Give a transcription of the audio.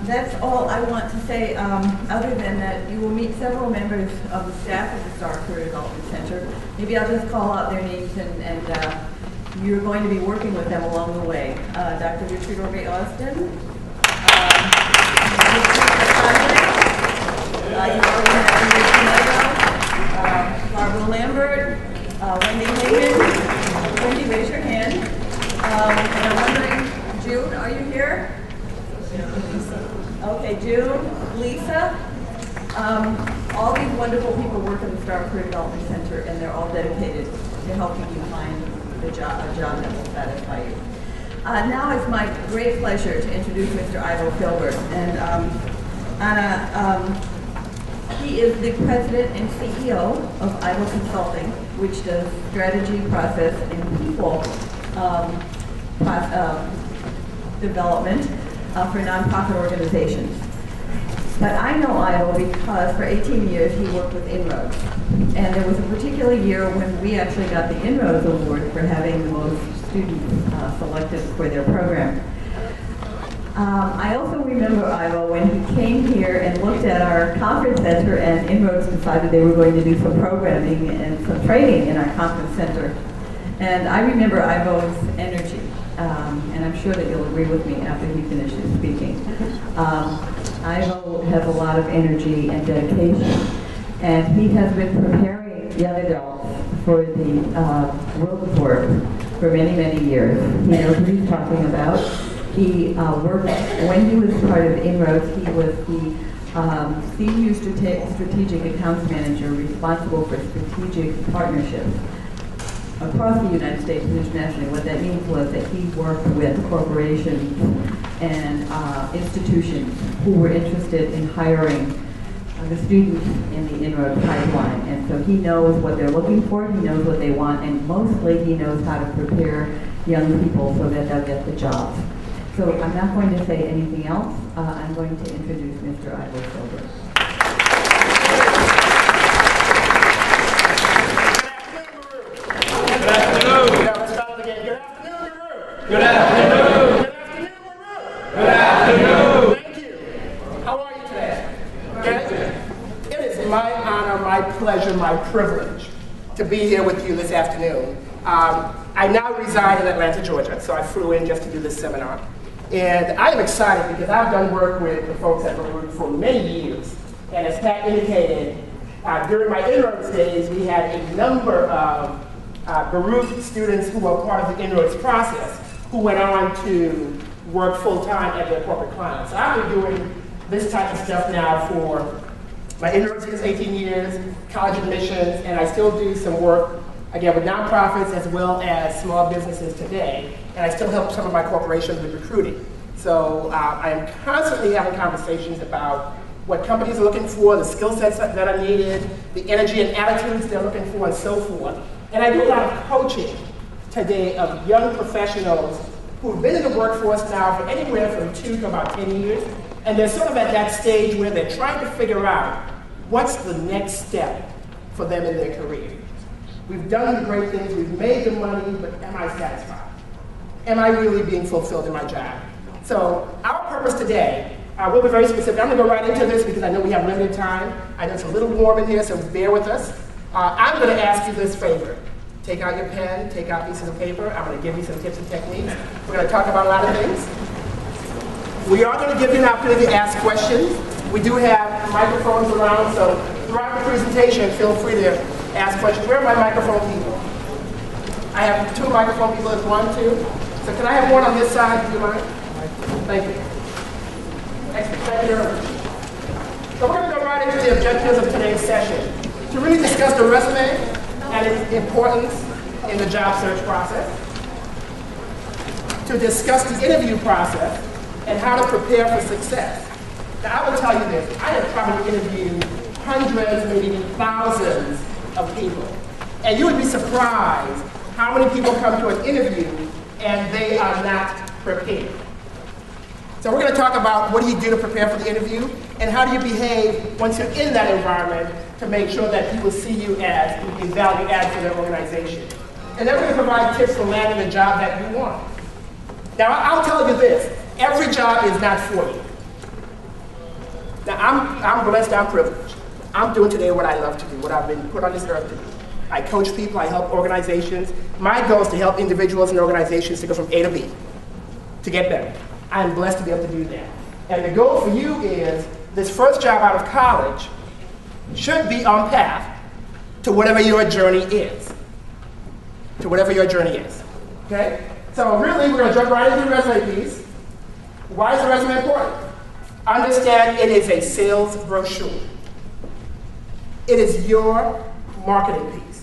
That's all I want to say, other than that you will meet several members of the staff of the Starr Career Development Center. Maybe I'll just call out their names, and you're going to be working with them along the way. Dr. Richard Austin, Ingrid Tineo, Barbara Lambert, Wendy Heyman. Wendy, raise your hand. And I'm wondering, June, are you here? Okay, June, Lisa. All these wonderful people work in the Starr Career Development Center, and they're all dedicated to helping you find a job that will satisfy you. Now it's my great pleasure to introduce Mr. Ivo Philbert. And he is the president and CEO of IVO Consulting, which does strategy, process, and people development for nonprofit organizations. But I know Ivo because for 18 years he worked with Inroads. And there was a particular year when we actually got the Inroads Award for having the most students selected for their program. I also remember Ivo when he came here and looked at our conference center, and Inroads decided they were going to do some programming and some training in our conference center. And I remember Ivo's energy, and I'm sure that you'll agree with me after he finishes speaking. Ivo has a lot of energy and dedication, and he has been preparing young adults for the world of work for many, many years. He knows what he's talking about. He worked, when he was part of Inroads, he was the senior strategic accounts manager responsible for strategic partnerships across the United States and internationally. What that means was that he worked with corporations and institutions who were interested in hiring the students in the Inroads pipeline. And so he knows what they're looking for, he knows what they want, and mostly he knows how to prepare young people so that they'll get the jobs. So I'm not going to say anything else. I'm going to introduce Mr. Ivo Philbert. Good afternoon. Let's start again. Good afternoon, Baruch. Good afternoon. Good afternoon, Baruch. Good afternoon. Thank you. How are you today? Good. It is my honor, my pleasure, my privilege to be here with you this afternoon. I now reside in Atlanta, Georgia, so I flew in just to do this seminar. And I am excited because I've done work with the folks at Baruch for many years. And as Pat indicated, during my Inroads days, we had a number of Baruch students who were part of the Inroads process who went on to work full-time at their corporate clients. So I've been doing this type of stuff now for my Inroads years, 18 years, college admissions, and I still do some work, again, with nonprofits as well as small businesses today. And I still help some of my corporations with recruiting. So I am constantly having conversations about what companies are looking for, the skill sets that are needed, the energy and attitudes they're looking for, and so forth. And I do a lot of coaching today of young professionals who've been in the workforce now for anywhere from 2 to about 10 years. And they're sort of at that stage where they're trying to figure out what's the next step for them in their career. We've done the great things, we've made the money, but am I satisfied? Am I really being fulfilled in my job? So our purpose today, we'll be very specific. I'm going to go right into this because I know we have limited time. I know it's a little warm in here, so bear with us. I'm going to ask you this favor. Take out your pen, take out pieces of paper. I'm going to give you some tips and techniques. We're going to talk about a lot of things. We are going to give you an opportunity to ask questions. We do have microphones around, so throughout the presentation, feel free to ask questions. Where are my microphone people? I have 2 microphone people. There's 1, 2. So can I have one on this side? Do you mind? Thank you. Excellent. Thank you very much. So we're going to go right into the objectives of today's session. To really discuss the resume and its importance in the job search process. To discuss the interview process and how to prepare for success. Now I will tell you this. I have probably interviewed hundreds, maybe even thousands of people. And you would be surprised how many people come to an interview and they are not prepared. So we're going to talk about what do you do to prepare for the interview and how do you behave once you're in that environment to make sure that people see you as a value add for their organization. And then we're going to provide tips for landing the job that you want. Now I'll tell you this, every job is not for you. I'm blessed, I'm privileged. I'm doing today what I love to do, what I've been put on this earth to do. I coach people, I help organizations. My goal is to help individuals and organizations to go from A to B, to get better. I'm blessed to be able to do that. And the goal for you is, this first job out of college should be on path to whatever your journey is. To whatever your journey is, okay? So really, we're gonna jump right into the resume piece. Why is the resume important? Understand it is a sales brochure. It is your marketing piece.